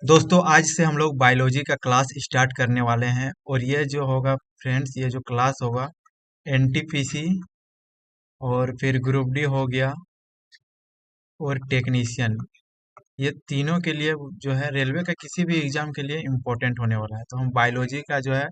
दोस्तों आज से हम लोग बायोलॉजी का क्लास स्टार्ट करने वाले हैं और ये जो होगा फ्रेंड्स, ये जो क्लास होगा एनटीपीसी और फिर ग्रुप डी हो गया और टेक्नीशियन, ये तीनों के लिए जो है रेलवे का किसी भी एग्जाम के लिए इम्पोर्टेंट होने वाला है। तो हम बायोलॉजी का जो है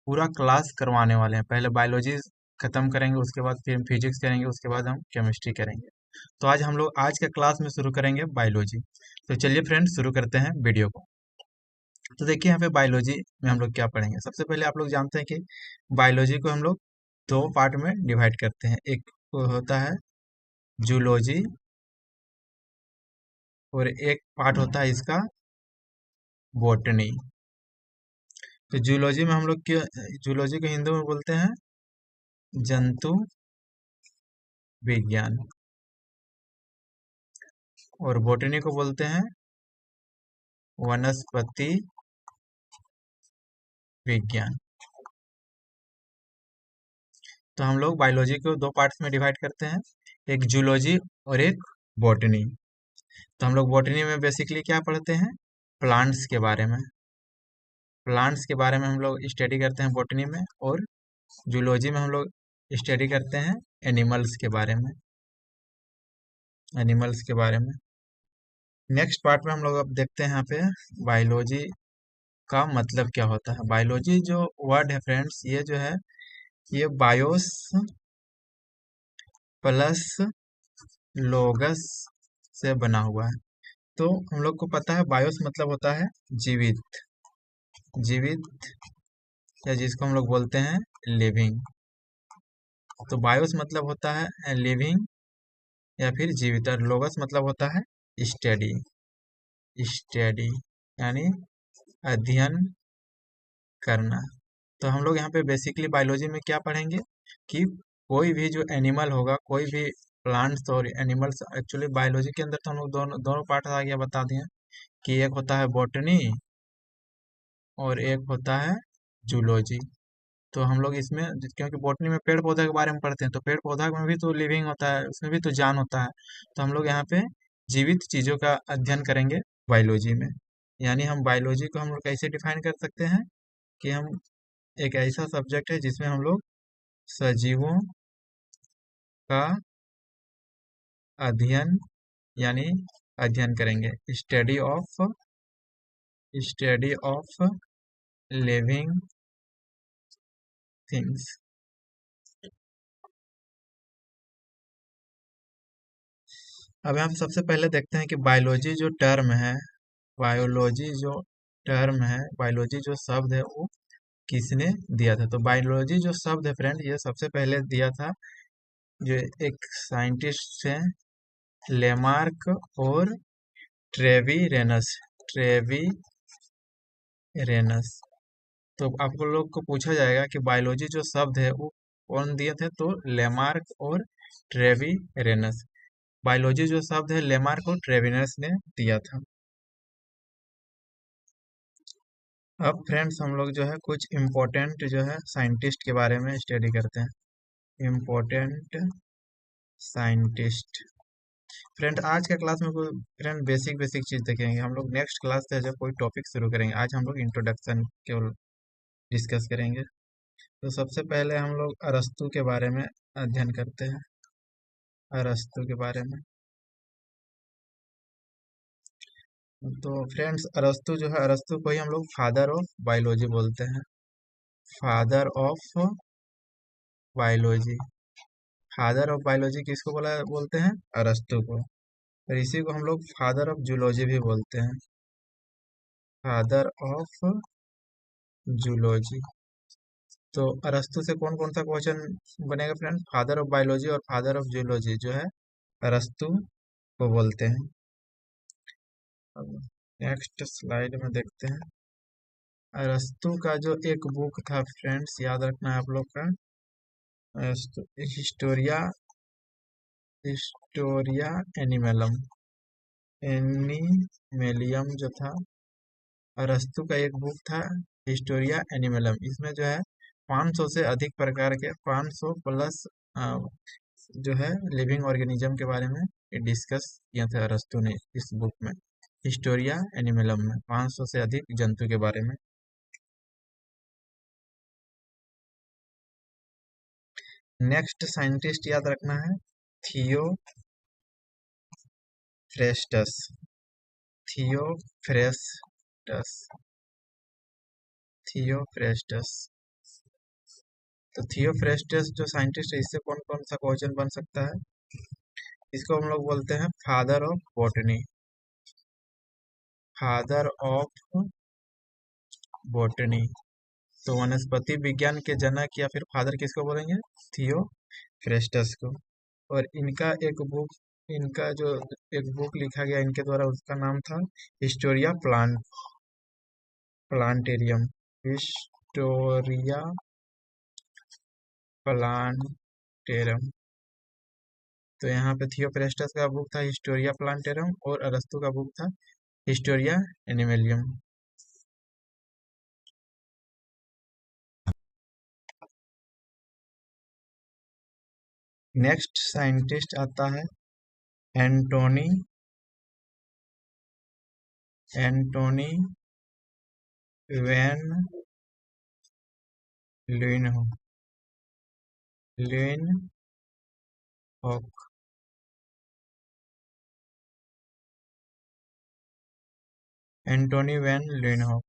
पूरा क्लास करवाने वाले हैं। पहले बायोलॉजी खत्म करेंगे, उसके बाद फिर फिजिक्स करेंगे, उसके बाद हम केमिस्ट्री करेंगे। तो आज हम लोग आज के क्लास में शुरू करेंगे बायोलॉजी। तो चलिए फ्रेंड्स शुरू करते हैं वीडियो को। तो देखिए यहाँ पे बायोलॉजी में हम लोग क्या पढ़ेंगे। सबसे पहले आप लोग जानते हैं कि बायोलॉजी को हम लोग दो पार्ट में डिवाइड करते हैं। एक होता है जूलॉजी और एक पार्ट होता है इसका बॉटनी। तो जूलॉजी में हम लोग क्या, जूलॉजी को हिंदी में बोलते हैं जंतु विज्ञान और बॉटनी को बोलते हैं वनस्पति विज्ञान। तो हम लोग बायोलॉजी को दो पार्ट्स में डिवाइड करते हैं, एक जूलॉजी और एक बॉटनी। तो हम लोग बॉटनी में बेसिकली क्या पढ़ते हैं, प्लांट्स के बारे में। प्लांट्स के बारे में हम लोग स्टडी करते हैं बॉटनी में, और जूलॉजी में हम लोग स्टडी करते हैं एनिमल्स के बारे में। एनिमल्स के बारे में नेक्स्ट पार्ट में हम लोग अब देखते हैं यहाँ पे बायोलॉजी का मतलब क्या होता है। बायोलॉजी जो वर्ड है फ्रेंड्स, ये जो है ये बायोस प्लस लोगस से बना हुआ है। तो हम लोग को पता है बायोस मतलब होता है जीवित, जीवित या जिसको हम लोग बोलते हैं लिविंग। तो बायोस मतलब होता है लिविंग या फिर जीवित, और लोगस मतलब होता है स्टडी। स्टडी यानी अध्ययन करना। तो हम लोग यहाँ पे बेसिकली बायोलॉजी में क्या पढ़ेंगे कि कोई भी जो एनिमल होगा, कोई भी प्लांट्स और एनिमल्स, एक्चुअली बायोलॉजी के अंदर तो हम लोग दोनों दोनों पार्ट आ गया बता दिए कि एक होता है बॉटनी और एक होता है जूलॉजी। तो हम लोग इसमें, क्योंकि बॉटनी में पेड़ पौधे के बारे में पढ़ते हैं, तो पेड़ पौधा में भी तो लिविंग होता है, उसमें भी तो जान होता है। तो हम लोग यहाँ पे जीवित चीजों का अध्ययन करेंगे बायोलॉजी में। यानी हम बायोलॉजी को हम लोग कैसे डिफाइन कर सकते हैं कि हम एक ऐसा सब्जेक्ट है जिसमें हम लोग सजीवों का अध्ययन यानी अध्ययन करेंगे, स्टडी ऑफ लिविंग थिंग्स। अब यहाँ पे सबसे पहले देखते हैं कि बायोलॉजी जो टर्म है, बायोलॉजी जो टर्म है, बायोलॉजी जो शब्द है वो किसने दिया था। तो बायोलॉजी जो शब्द है फ्रेंड, ये सबसे पहले दिया था जो एक साइंटिस्ट हैं, लेमार्क और ट्रेवी रेनस। Trevi rhesus. तो आपको लोग को पूछा जाएगा कि बायोलॉजी जो शब्द है वो कौन दिए थे, तो लेमार्क और ट्रेवी रेनस। बायोलॉजी जो शब्द है लेमार्क और ट्रेविनस ने दिया था। अब फ्रेंड्स हम लोग जो है कुछ इम्पोर्टेंट जो है साइंटिस्ट के बारे में स्टडी करते हैं। Important scientist. फ्रेंड आज के क्लास में कोई फ्रेंड बेसिक बेसिक चीज देखेंगे, हम लोग नेक्स्ट क्लास से जब कोई टॉपिक शुरू करेंगे। आज हम लोग इंट्रोडक्शन केवल डिस्कस करेंगे। तो सबसे पहले हम लोग अरस्तु के बारे में अध्ययन करते हैं। अरस्तु के बारे में, तो फ्रेंड्स अरस्तु जो है, अरस्तु को ही हम लोग फादर ऑफ बायोलॉजी बोलते हैं। Father of biology. Father of biology किसको बोलते हैं, अरस्तु को। और इसी को हम लोग फादर ऑफ जूलॉजी भी बोलते हैं, फादर ऑफ जूलॉजी। तो अरस्तु से कौन कौन सा क्वेश्चन बनेगा फ्रेंड, फादर ऑफ बायोलॉजी और फादर ऑफ जूलॉजी जो है अरस्तु को बोलते हैं। अब नेक्स्ट स्लाइड में देखते हैं। अरस्तु का जो एक बुक था फ्रेंड्स, याद रखना है आप लोग का, हिस्टोरिया, हिस्टोरिया एनिमलम, एनिमेलियम जो था, अरस्तु का एक बुक था हिस्टोरिया एनिमलम। इसमें जो है 500 से अधिक प्रकार के, 500 प्लस जो है लिविंग ऑर्गेनिज्म के बारे में डिस्कस किया था अरस्तु ने इस बुक में। हिस्टोरिया एनिमलम में 500 से अधिक जंतु के बारे में। नेक्स्ट साइंटिस्ट याद रखना है थियोफ्रेस्टस। थियोफ्रेस्टस। थियोफ्रेस्टस। तो थियोफ्रेस्टस जो साइंटिस्ट है, इससे कौन कौन सा क्वेश्चन बन सकता है? इसको हम लोग बोलते हैं father of botany. Father of botany. तो वनस्पति विज्ञान के जनक या फिर फादर किसको बोलेंगे? थियोफ्रेस्टस को। और इनका जो एक बुक लिखा गया इनके द्वारा, उसका नाम था हिस्टोरिया प्लांटेरियम। Historia plantarum. तो यहाँ पे थियोफ्रेस्टस का बुक था हिस्टोरिया प्लांटेरम और अरस्तु का बुक था हिस्टोरिया एनिमलियम। नेक्स्ट साइंटिस्ट आता है Antonie van Leeuwenhoek. Antonie van Leeuwenhoek.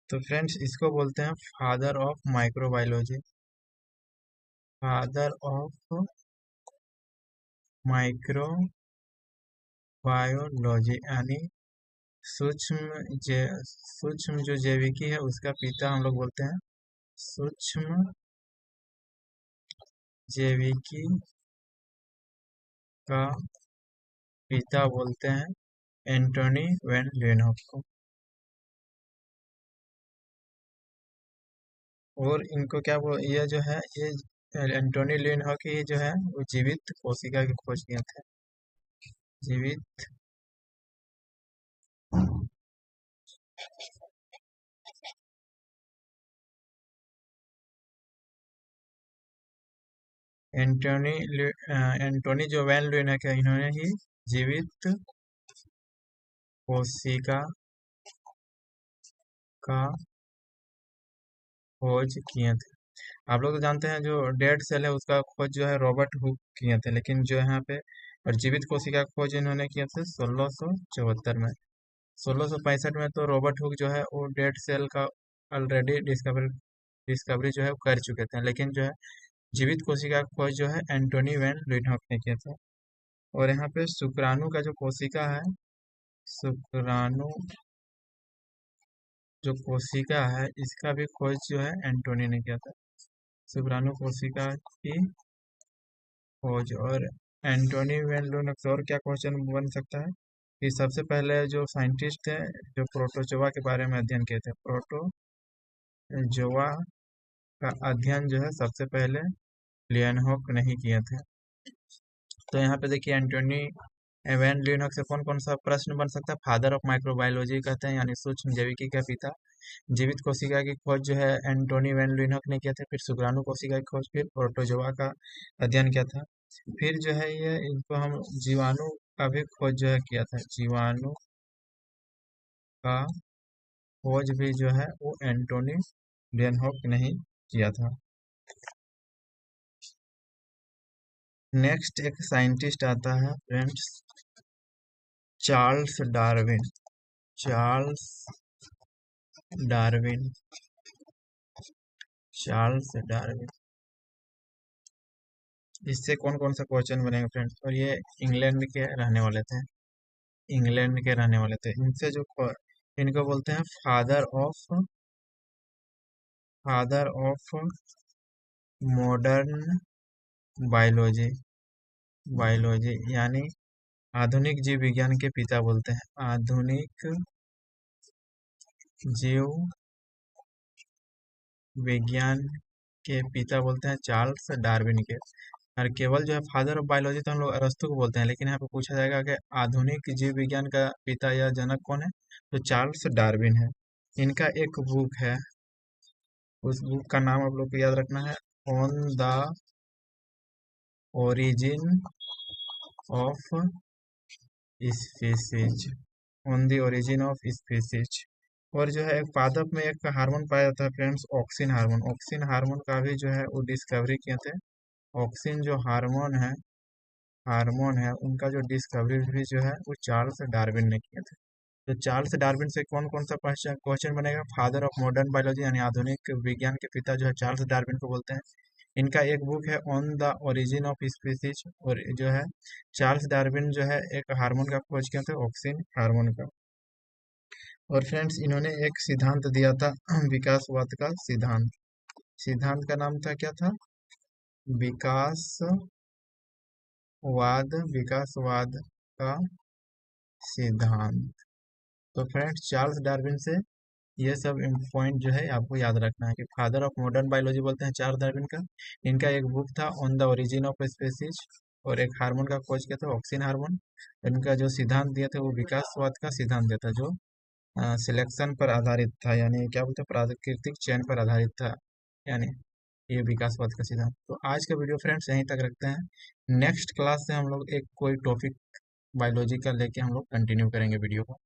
तो फ्रेंड्स, इसको बोलते हैं father of microbiology. Father of microbiology यानी सूक्ष्म जो जैविकी है उसका पिता हम लोग बोलते हैं सूक्ष्म जैविकी का पिता बोलते हैं एंटोनी वैन लीनहोक को। और इनको क्या ये जो है, ये एंटोनी लीनहोक ये जो है वो जीवित कोशिका की खोज किए थे। जीवित एंटोनी जो वैन लीनहोक है, इन्होंने ही जीवित कोशिका का खोज किए थे। आप लोग तो जानते हैं जो डेड सेल है उसका खोज जो है रॉबर्ट हुक किए थे, लेकिन जो यहाँ पे और जीवित कोशिका का खोज इन्होंने किया था 1674 में। 1665 में तो रॉबर्ट हुक जो है वो डेड सेल का ऑलरेडी डिस्कवरी जो है वो कर चुके थे, लेकिन जो है जीवित कोशिका का खोज जो है एंटोनी वैन लीनहोक ने किया था। और यहाँ पे शुक्राणु का जो कोशिका है, शुक्राणु जो कोशिका है इसका भी खोज जो है एंटोनी ने किया था। शुक्राणु कोशिका की खोज। और एंटोनी वैन लीनहोक से और क्या क्वेश्चन बन सकता है कि सबसे पहले जो साइंटिस्ट है जो प्रोटोजोआ के बारे में अध्ययन किए थे। प्रोटोजोआ का अध्ययन जो है सबसे पहले लीनहोक नहीं किए थे। तो यहाँ पे देखिए एंटोनी वैन लीनहोक से कौन कौन सा प्रश्न बन सकता है? फादर ऑफ माइक्रोबायोलॉजी कहते हैं, यानी सूक्ष्म जैविकी का पिता। जीवित कोशिका की खोज जो है एंटोनी वैन लीनहोक ने किया था। फिर शुक्राणु कोशिका की खोज, फिर प्रोटोजोआ का अध्ययन किया था। फिर जो है ये इनको हम जीवाणु का भी खोज जो है किया था। जीवाणु का खोज भी जो है वो एंटोनी लीनहोक ने ही किया था। नेक्स्ट एक साइंटिस्ट आता है friends Charles Darwin. Charles Darwin. Charles Darwin. इससे कौन कौन सा क्वेश्चन बनेगा फ्रेंड्स? और ये इंग्लैंड के रहने वाले थे। इंग्लैंड के रहने वाले थे। इनसे जो इनको बोलते हैं father of modern biology. Biology यानी आधुनिक जीव विज्ञान के पिता बोलते हैं। आधुनिक जीव विज्ञान के पिता बोलते हैं चार्ल्स डार्विन के। और केवल जो है फादर ऑफ बायोलॉजी तो हम लोग अरस्तु को बोलते हैं, लेकिन यहाँ पे पूछा जाएगा कि आधुनिक जीव विज्ञान का पिता या जनक कौन है, तो चार्ल्स डार्विन है। इनका एक बुक है, उस बुक का नाम आप लोग को याद रखना है on the origin of species. On the origin of species. और जो है एक पादप में एक हार्मोन पाया जाता है friends, auxin hormone. Auxin hormone का भी जो है वो डिस्कवरी किए थे। ऑक्सिन जो हार्मोन है उनका जो डिस्कवरी भी जो है वो चार्ल्स डार्विन ने किए थे। तो चार्ल्स डार्विन से कौन कौन सा क्वेश्चन बनेगा? फादर ऑफ मॉडर्न बायोलॉजी यानी आधुनिक विज्ञान के पिता जो है चार्ल्स डार्विन को बोलते हैं। इनका एक बुक है on the origin of species, और जो है चार्ल्स डार्विन जो है एक हार्मोन का खोज किया था, ऑक्सिन हार्मोन का। और फ्रेंड्स इन्होंने एक सिद्धांत दिया था विकासवाद का सिद्धांत। सिद्धांत का नाम था, क्या था? विकासवाद का सिद्धांत। तो फ्रेंड्स चार्ल्स डार्विन से ये सब पॉइंट जो है आपको याद रखना है कि फादर ऑफ मॉडर्न बायोलॉजी बोलते हैं चार्ल्स डार्विन का। इनका एक बुक था on the origin of species, और एक हार्मोन का खोज किया था, ऑक्सिन हार्मोन। इनका जो सिद्धांत दिया था वो विकासवाद का सिद्धांत दिया था, जो सिलेक्शन पर आधारित था, यानी क्या बोलते हैं, प्राकृतिक चयन पर आधारित था, यानी ये विकासवाद का सिद्धांत। तो आज का वीडियो फ्रेंड्स यहीं तक रखते हैं। नेक्स्ट क्लास से हम लोग एक कोई टॉपिक बायोलॉजी का लेके हम लोग कंटिन्यू करेंगे वीडियो को।